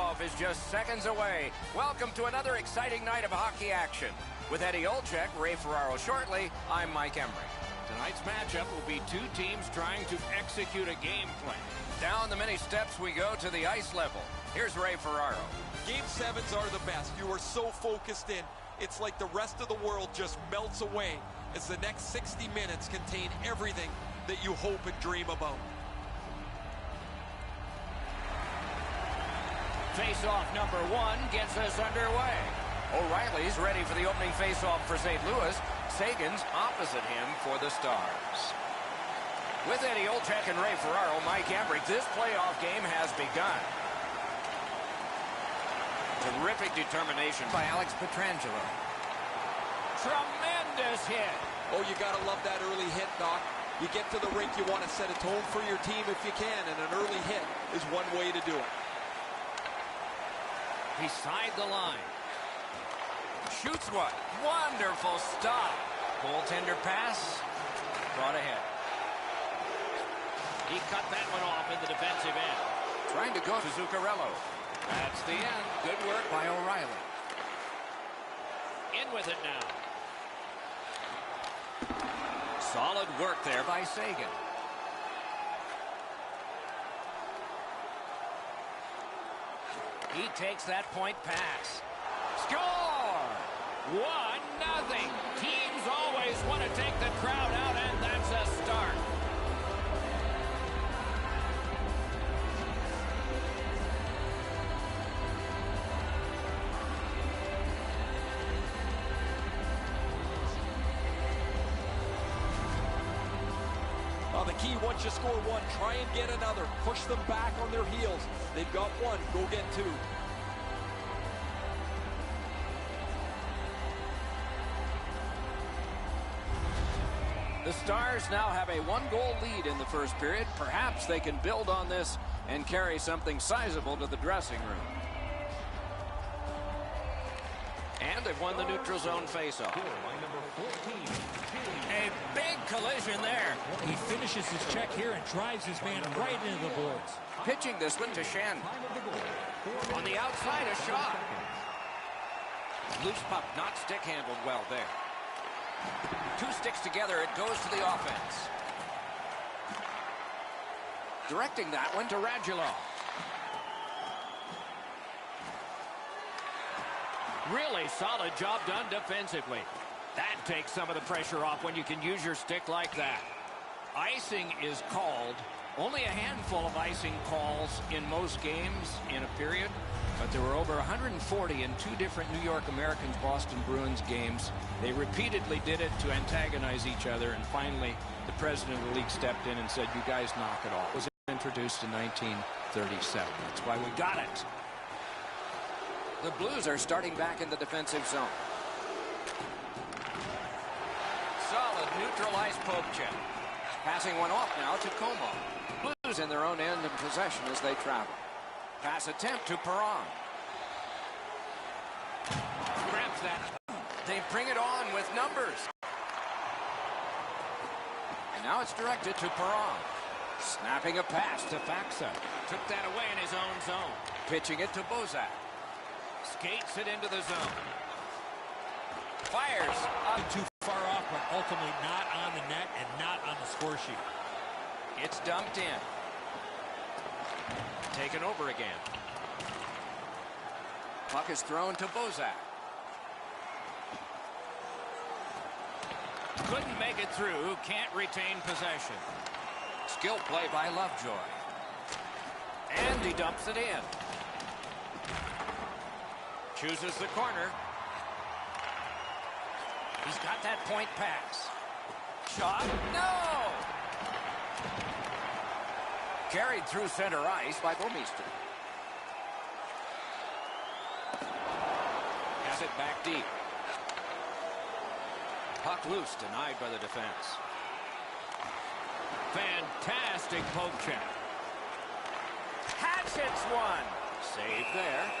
tip-off is just seconds away. Welcome to another exciting night of hockey action. With Eddie Olczyk, Ray Ferraro shortly, I'm Mike Emmerich. Tonight's matchup will be two teams trying to execute a game plan. Down the many steps we go to the ice level. Here's Ray Ferraro. Game 7s are the best. You are so focused in. It's like the rest of the world just melts away as the next 60 minutes contain everything that you hope and dream about. Face-off number 1 gets us underway. O'Reilly's ready for the opening face-off for St. Louis. Sagan's opposite him for the Stars. With Eddie Olczyk and Ray Ferraro, Mike Emmerich, this playoff game has begun. Terrific determination by Alex Pietrangelo. Tremendous hit. Oh, you got to love that early hit, Doc. You get to the rink, you want to set a tone for your team if you can, and an early hit is one way to do it. Beside the line. Shoots one. Wonderful stop. Goaltender pass. Brought ahead. He cut that one off in the defensive end. Trying to go to Zuccarello. That's the end. Good work by O'Reilly. In with it now. Solid work there by Sagan. He takes that point pass. Score! 1-0. Teams always want to take the crowd out, and that's a start. Well, the key, once you score one, try and get another. Push them back on their heels. They've got one. Go get two. The Stars now have a 1-goal lead in the first period. Perhaps they can build on this and carry something sizable to the dressing room. And they've won the neutral zone faceoff. A big collision there. He finishes his check here and drives his man right into the boards. Pitching this one to Shen. On the outside, a shot. Loose puck, not stick handled well there. Two sticks together, it goes to the offense. Directing that one to Radulov. Really solid job done defensively. That takes some of the pressure off when you can use your stick like that. Icing is called. Only a handful of icing calls in most games in a period, but there were over 140 in two different New York Americans Boston Bruins games. They repeatedly did it to antagonize each other, and finally the president of the league stepped in and said, "You guys knock it off." It was introduced in 1937. That's why we got it. The Blues are starting back in the defensive zone. Solid neutral ice poke check. Passing one off now to Como. Blues in their own end of possession as they travel. Pass attempt to Perron. Grabs that. They bring it on with numbers. And now it's directed to Perron. Snapping a pass to Faxa. Took that away in his own zone. Pitching it to Bozak. Skates it into the zone. Fires. Too far off, but ultimately not on the net and not on the score sheet. It's dumped in. Taken over again. Puck is thrown to Bozak. Couldn't make it through. Can't retain possession. Skill play by Lovejoy. And he dumps it in. Chooses the corner. He's got that point pass. Shot. No! Carried through center ice by Bouwmeester. Has it back deep. Puck loose, denied by the defense. Fantastic poke check. Hatchets one. Save there.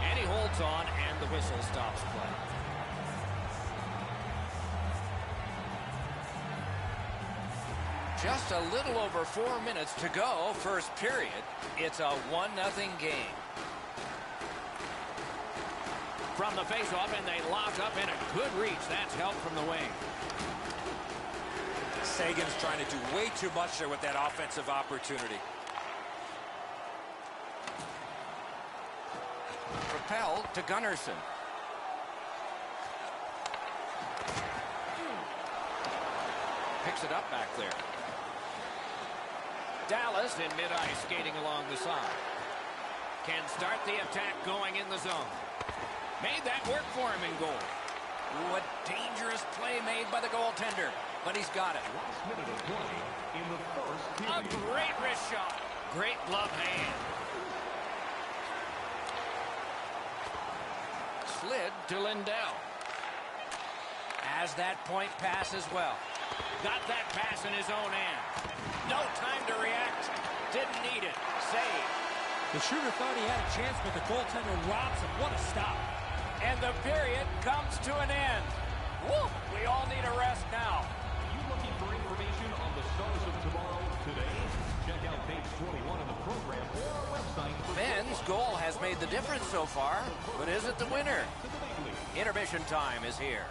And he holds on, and the whistle stops play. Just a little over 4 minutes to go, first period. It's a 1-0 game. from the faceoff, and they lock up in a good reach. That's help from the wing. Sagan's trying to do way too much there with that offensive opportunity. Propelled to Gunnarsson. Picks it up back there. Dallas in mid-ice skating along the side. Can start the attack going in the zone. Made that work for him in goal. Ooh, a dangerous play made by the goaltender, but he's got it. Last minute of play in the first A period. great wrist shot. Great glove hand. Slid to Lindell. Has that point pass as well. Got that pass in his own end. No time to react. Didn't need it. Save. The shooter thought he had a chance, but the goaltender robs him. What a stop. And the period comes to an end. Woo! We all need a rest now. Are you looking for information on the Stars of tomorrow today? Check out page 21 of the program or our website. Ben's goal has made the difference so far, but is it the winner? To the big league. Intermission time is here.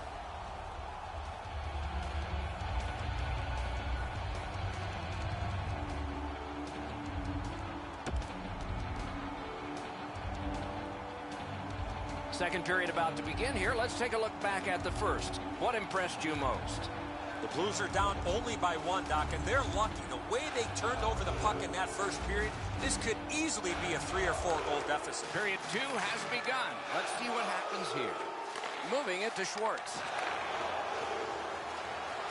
Second period about to begin here. Let's take a look back at the first. What impressed you most? The Blues are down only by one, Doc, and they're lucky. The way they turned over the puck in that first period, this could easily be a 3 or 4 goal deficit. Period 2 has begun. Let's see what happens here. Moving it to Schwartz.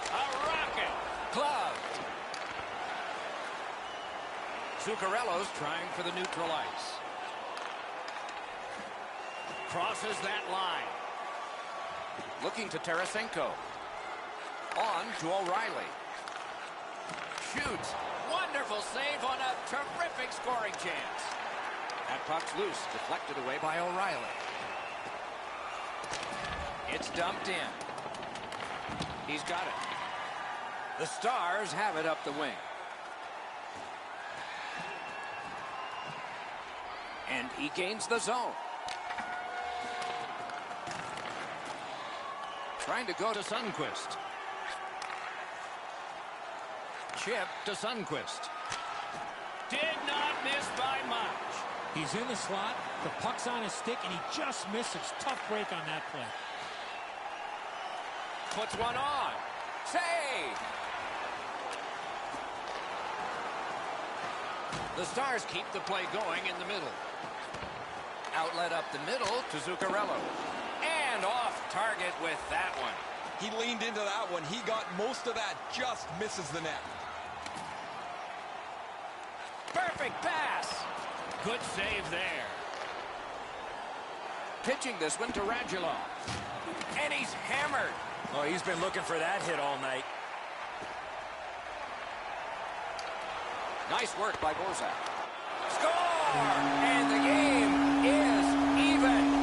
A rocket. Gloved. Zuccarello's trying for the neutral ice. Crosses that line. Looking to Tarasenko. On to O'Reilly. Shoots. Wonderful save on a terrific scoring chance. That puck's loose. Deflected away by O'Reilly. It's dumped in. He's got it. The Stars have it up the wing. And he gains the zone. Trying to go to Sundqvist. Chip to Sundqvist. Did not miss by much. He's in the slot, the puck's on his stick, and he just misses. Tough break on that play. Puts one on. Save! The Stars keep the play going in the middle. Outlet up the middle to Zuccarello. And off target with that one. He leaned into that one. He got most of that, just misses the net. Perfect pass. Good save there. Pitching this one to Radulov. And he's hammered. Oh, he's been looking for that hit all night. Nice work by Bozak. Score! And the game is even.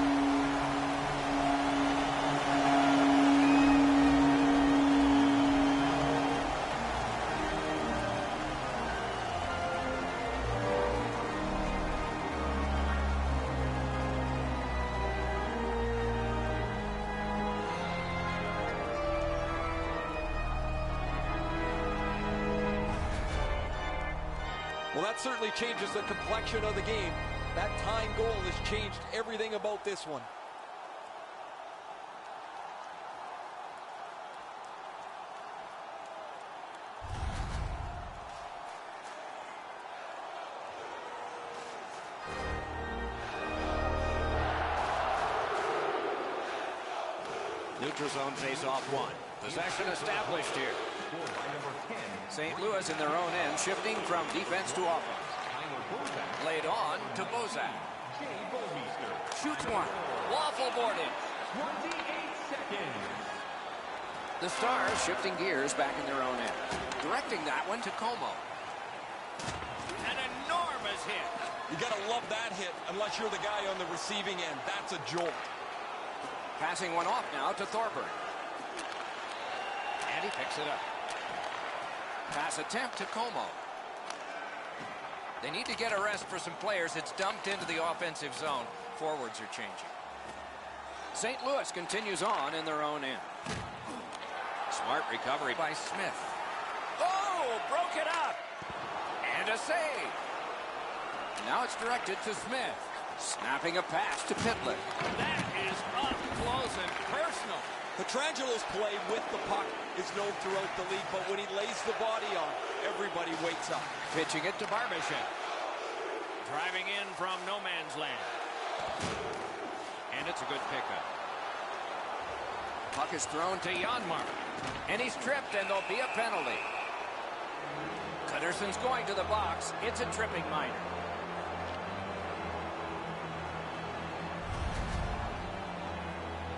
Well, that certainly changes the complexion of the game. That tying goal has changed everything about this one. Neutral zone face-off one. Possession established here. St. Louis in their own end, shifting from defense to offense. Laid on to Bozak. Shoots one. Waffle boarded. 28 seconds. The Stars shifting gears back in their own end. Directing that one to Como. An enormous hit. You got to love that hit unless you're the guy on the receiving end. That's a jolt. Passing one off now to Thorburn. And he picks it up. Pass attempt to Como. They need to get a rest for some players. It's dumped into the offensive zone. Forwards are changing. St. Louis continues on in their own end. Smart recovery by Smith. Oh, broke it up. And a save. Now it's directed to Smith. Snapping a pass to Pitlick. That is up close and personal. Petrangelo's play with the puck is known throughout the league, but when he lays the body on, everybody wakes up. Pitching it to Barbashev. Driving in from no man's land. And it's a good pickup. Puck is thrown to Janmark. And he's tripped, and there'll be a penalty. Cutterson's going to the box. It's a tripping minor.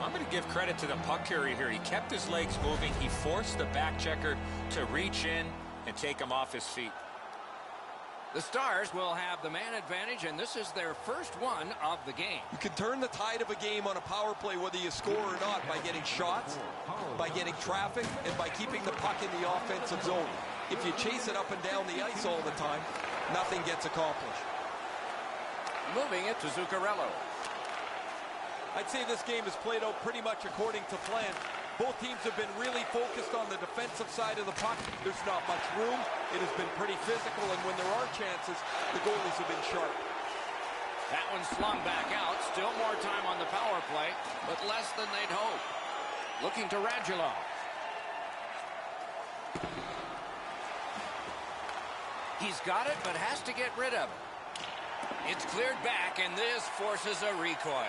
I'm going to give credit to the puck carrier here. He kept his legs moving. He forced the back checker to reach in and take him off his feet. The Stars will have the man advantage, and this is their first one of the game. You can turn the tide of a game on a power play, whether you score or not, by getting shots, by getting traffic, and by keeping the puck in the offensive zone. If you chase it up and down the ice all the time, nothing gets accomplished. Moving it to Zuccarello. I'd say this game has played out pretty much according to plan. Both teams have been really focused on the defensive side of the puck. There's not much room. It has been pretty physical, and when there are chances, the goalies have been sharp. That one slung back out. Still more time on the power play, but less than they'd hoped. Looking to Radulov. He's got it, but has to get rid of it. It's cleared back, and this forces a recoil.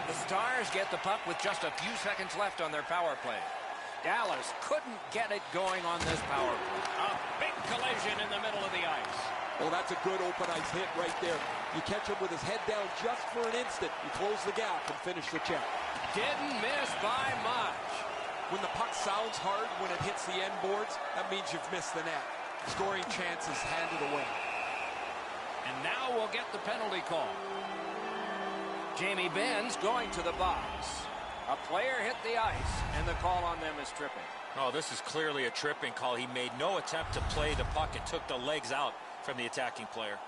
The Stars get the puck with just a few seconds left on their power play. Dallas couldn't get it going on this power play. A big collision in the middle of the ice. Well, that's a good open ice hit right there. You catch him with his head down just for an instant. You close the gap and finish the check. Didn't miss by much. When the puck sounds hard when it hits the end boards, that means you've missed the net. Scoring chances handed away. And now we'll get the penalty call. Jamie Benn's going to the box. A player hit the ice, and the call on them is tripping. Oh, this is clearly a tripping call. He made no attempt to play the puck and took the legs out from the attacking player.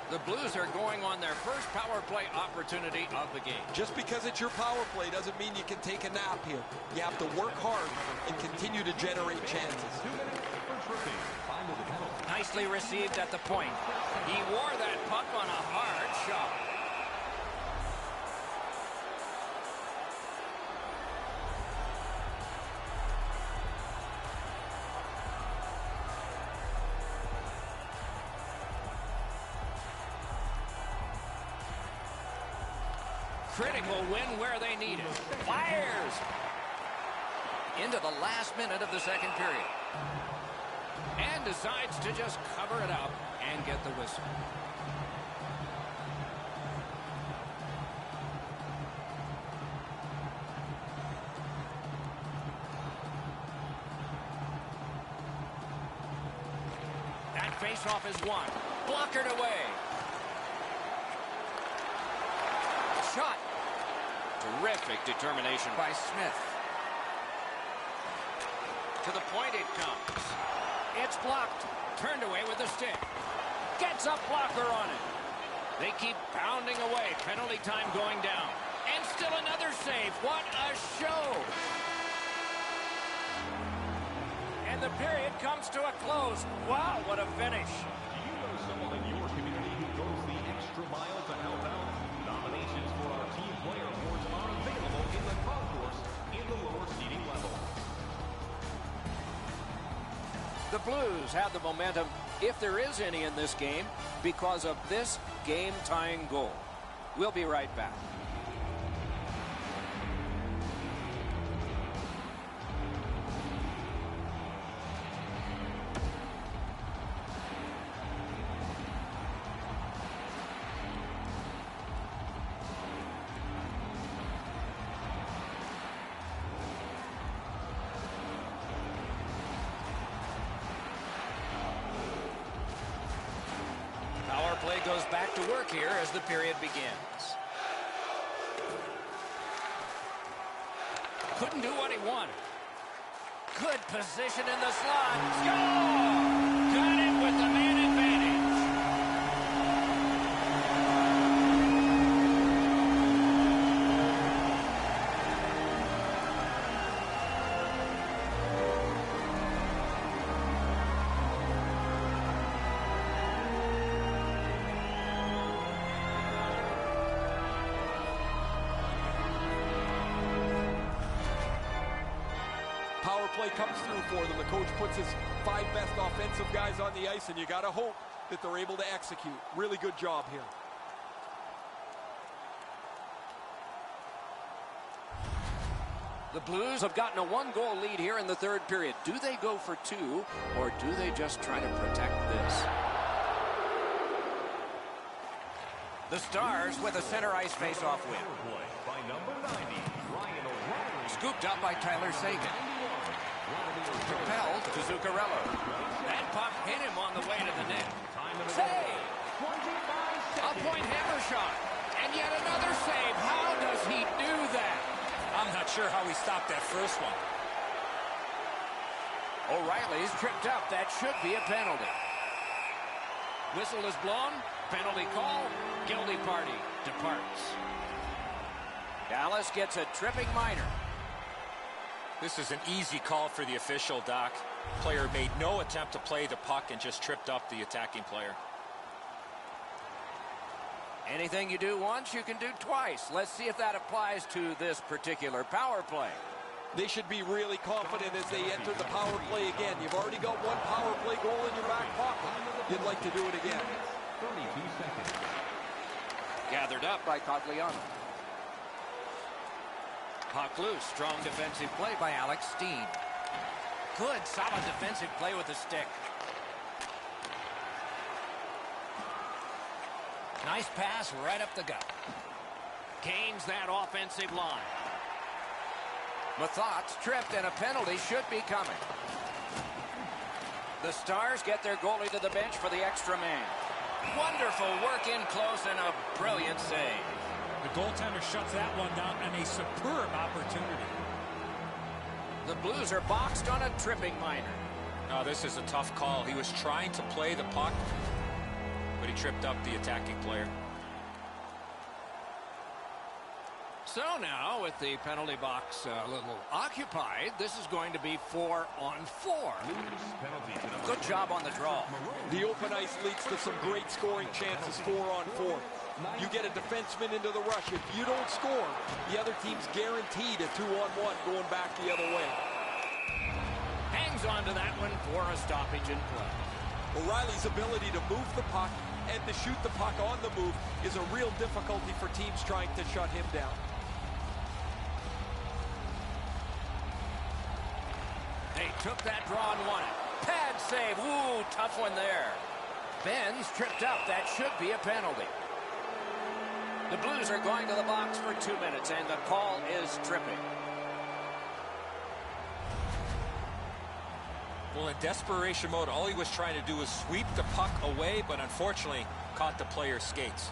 The Blues are going on their first power play opportunity of the game. Just because it's your power play doesn't mean you can take a nap here. You have to work hard and continue to generate chances. 2 minutes for tripping. Final the penalty. Nicely received at the point. He wore that puck on a hard shot. Critical win where they need it. Fires! Into the last minute of the second period. And decides to just cover it up and get the whistle. That faceoff is won. Blockered away. Shot. Terrific determination by Smith. To the point it comes. It's blocked. Turned away with the stick. Gets a blocker on it. They keep pounding away. Penalty time going down. And still another save. What a show. And the period comes to a close. Wow, what a finish. Do you know someone in your community who goes the extra mile to help out? Nominations for our Team Player Awards are available in the concourse in the lower seating level. The Blues have the momentum, if there is any in this game, because of this game-tying goal. We'll be right back. Play goes back to work here as the period begins. Couldn't do what he wanted. Good position in the slot. Score! Got it with the man advantage. play comes through for them. The coach puts his 5 best offensive guys on the ice, and you got to hope that they're able to execute. Really good job here. The Blues have gotten a 1-goal lead here in the third period. Do they go for 2, or do they just try to protect this? The Stars with a center ice face-off win. Scooped up by Tyler Seguin. Propelled to Zuccarello. That puck hit him on the way to the net. Save! A point hammer shot. And yet another save. How does he do that? I'm not sure how he stopped that first one. O'Reilly's tripped up. That should be a penalty. Whistle is blown. Penalty call. Guilty party departs. Dallas gets a tripping minor. This is an easy call for the official, Doc. Player made no attempt to play the puck and just tripped up the attacking player. Anything you do once, you can do twice. Let's see if that applies to this particular power play. They should be really confident as they enter the power play again. You've already got 1 power play goal in your back pocket. You'd like to do it again. 32 seconds. Gathered up by Cogliano. Puck loose. Strong defensive play by Alex Steen. Good, solid defensive play with the stick. Nice pass right up the gut. Gains that offensive line. Mathot's tripped, and a penalty should be coming. The Stars get their goalie to the bench for the extra man. Wonderful work in close and a brilliant save. The goaltender shuts that one down, and a superb opportunity. The Blues are boxed on a tripping minor. No, this is a tough call. He was trying to play the puck, but he tripped up the attacking player. So now, with the penalty box a little occupied, this is going to be 4-on-4. Good job on the draw. The open ice leads to some great scoring chances 4-on-4. You get a defenseman into the rush. If you don't score, the other team's guaranteed a 2-on-1 going back the other way. Hangs on to that one for a stoppage in play. O'Reilly's ability to move the puck and to shoot the puck on the move is a real difficulty for teams trying to shut him down. They took that draw and won it. Pad save. Ooh, tough one there. Ben's tripped up. That should be a penalty. The Blues are going to the box for 2 minutes, and the call is tripping. Well, in desperation mode, all he was trying to do was sweep the puck away, but unfortunately caught the player's skates.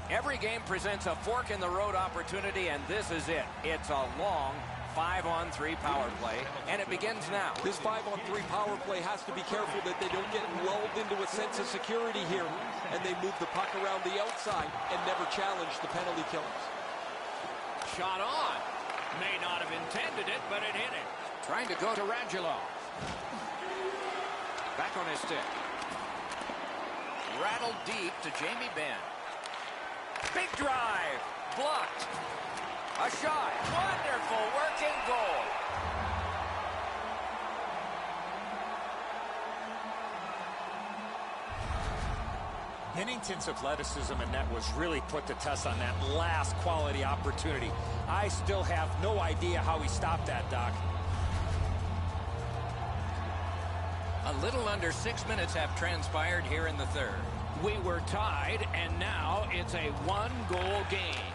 Every game presents a fork-in-the-road opportunity, and this is it. It's a long 5-on-3 power play, and it begins now. This 5-on-3 power play has to be careful that they don't get lulled into a sense of security here, and they move the puck around the outside and never challenge the penalty killers. Shot on. May not have intended it, but it hit him. Trying to go to Radulov. Back on his stick. Rattled deep to Jamie Benn. Big drive. Blocked. A shot. Wonderful work in goal. Pennington's athleticism in net was really put to test on that last quality opportunity. I still have no idea how he stopped that, Doc. A little under 6 minutes have transpired here in the third. We were tied, and now it's a 1-goal game.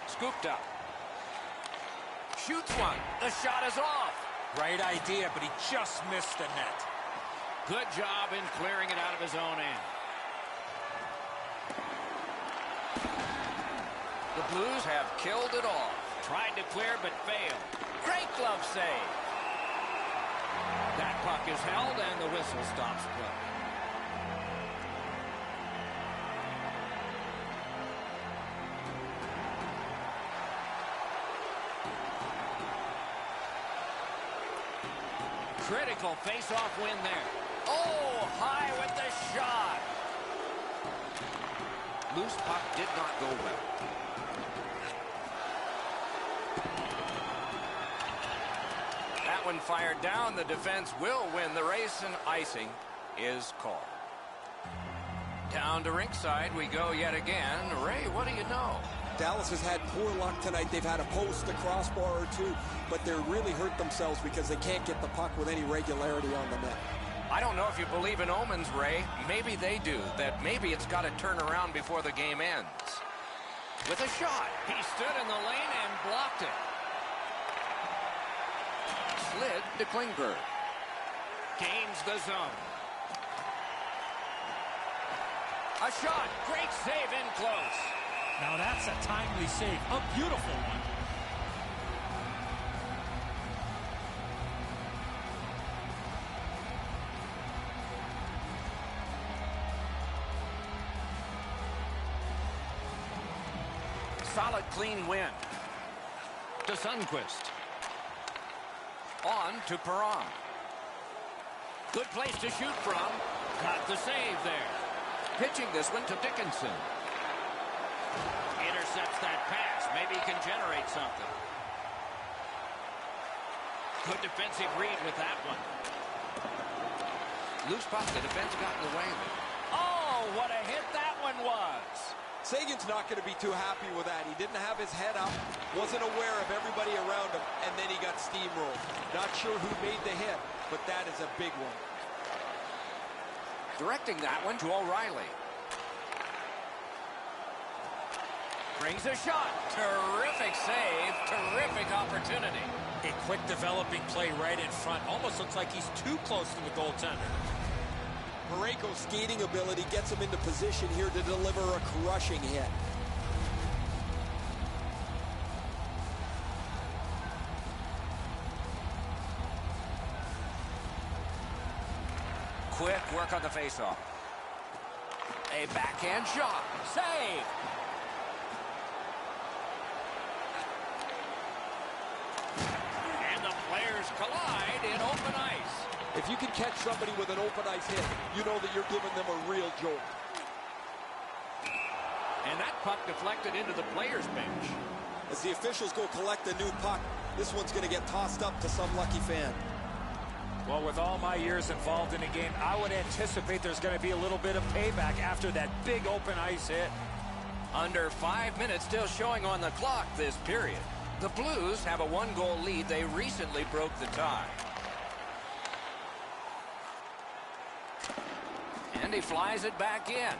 Scooped up. Shoots one. The shot is off. Right idea, but he just missed the net. Good job in clearing it out of his own end. The Blues have killed it all. Tried to clear, but failed. Great glove save. That puck is held, and the whistle stops play. Critical face-off win there. Oh, high with the shot. Loose puck did not go well. one fired down. The defense will win the race, and icing is called. Down to rinkside we go yet again. Ray, what do you know? Dallas has had poor luck tonight. They've had a post, a crossbar or two, but they're really hurt themselves because they can't get the puck with any regularity on the net. I don't know if you believe in omens, Ray. Maybe they do. That maybe it's got to turn around before the game ends. With a shot. He stood in the lane and blocked it. Slid to Klingberg. Gains the zone. A shot. Great save in close. Now that's a timely save. A beautiful one. Solid, clean win. To Sundqvist. On to Perron. Good place to shoot from. Got the save there. Pitching this one to Dickinson. Intercepts that pass. Maybe he can generate something. Good defensive read with that one. Loose puck. The defense got in the way. Oh, what a hit that one was. Sagan's not going to be too happy with that. He didn't have his head up, wasn't aware of everybody around him, and then he got steamrolled. Not sure who made the hit, but that is a big one. Directing that one to O'Reilly. Brings a shot. Terrific save. Terrific opportunity. A quick developing play right in front. Almost looks like he's too close to the goaltender. Parayko's skating ability gets him into position here to deliver a crushing hit. Quick work on the faceoff. A backhand shot. Save. And the players collide in open ice. If you can catch somebody with an open ice hit, you know that you're giving them a real jolt. And that puck deflected into the players' bench. As the officials go collect a new puck, this one's going to get tossed up to some lucky fan. Well, with all my years involved in the game, I would anticipate there's going to be a little bit of payback after that big open ice hit. Under 5 minutes still showing on the clock this period. The Blues have a one-goal lead. They recently broke the tie. And he flies it back in.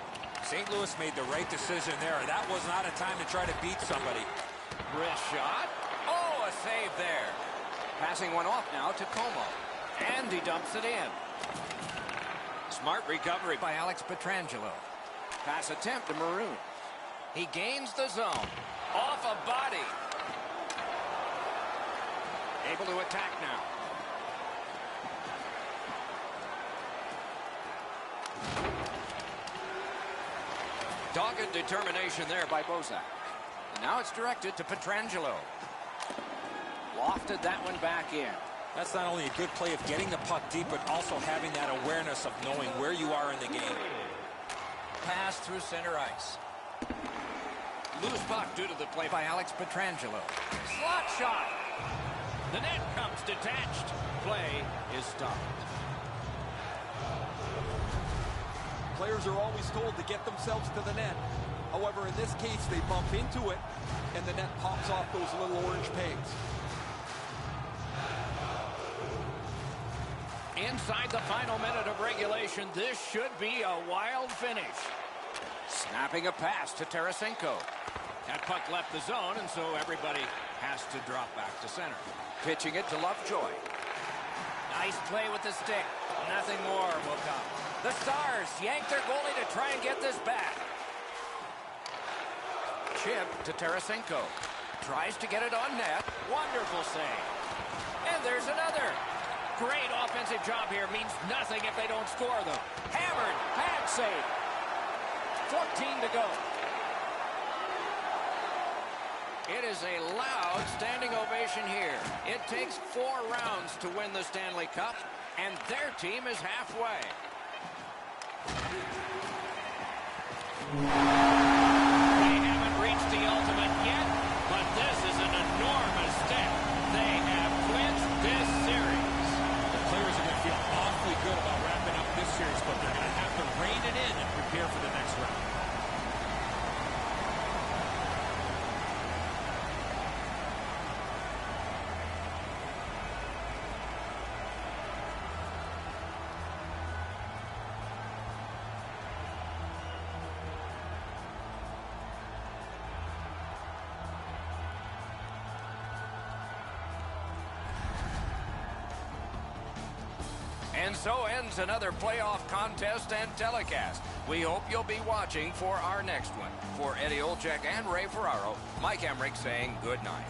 St. Louis made the right decision there. That was not a time to try to beat somebody. Wrist shot. Oh, a save there. Passing one off now to Como. And he dumps it in. Smart recovery by Alex Pietrangelo. Pass attempt to Maroon. He gains the zone. Off a body. Able to attack now. Dogged determination there by Bozak. And now it's directed to Pietrangelo. Lofted that one back in. That's not only a good play of getting the puck deep, but also having that awareness of knowing where you are in the game. Pass through center ice. Loose puck due to the play by Alex Pietrangelo. Slot shot. The net comes detached. Play is stopped. Players are always told to get themselves to the net. However, in this case, they bump into it, and the net pops off those little orange pegs. Inside the final minute of regulation, this should be a wild finish. Snapping a pass to Tarasenko. That puck left the zone, and so everybody has to drop back to center. Pitching it to Lovejoy. Nice play with the stick. Nothing more will come. The Stars yank their goalie to try and get this back. Chip to Tarasenko. Tries to get it on net. Wonderful save. And there's another. Great offensive job here. Means nothing if they don't score, though. Hammered. Pad save. 14 to go. It is a loud standing ovation here. It takes 4 rounds to win the Stanley Cup, and their team is halfway. They haven't reached the ultimate yet, but this is an enormous step. They have clinched this series. points, but they're going to have to rein it in and prepare for the next round. And so ends another playoff contest and telecast. We hope you'll be watching for our next one. For Eddie Olczyk and Ray Ferraro, Mike Emmerich saying good night.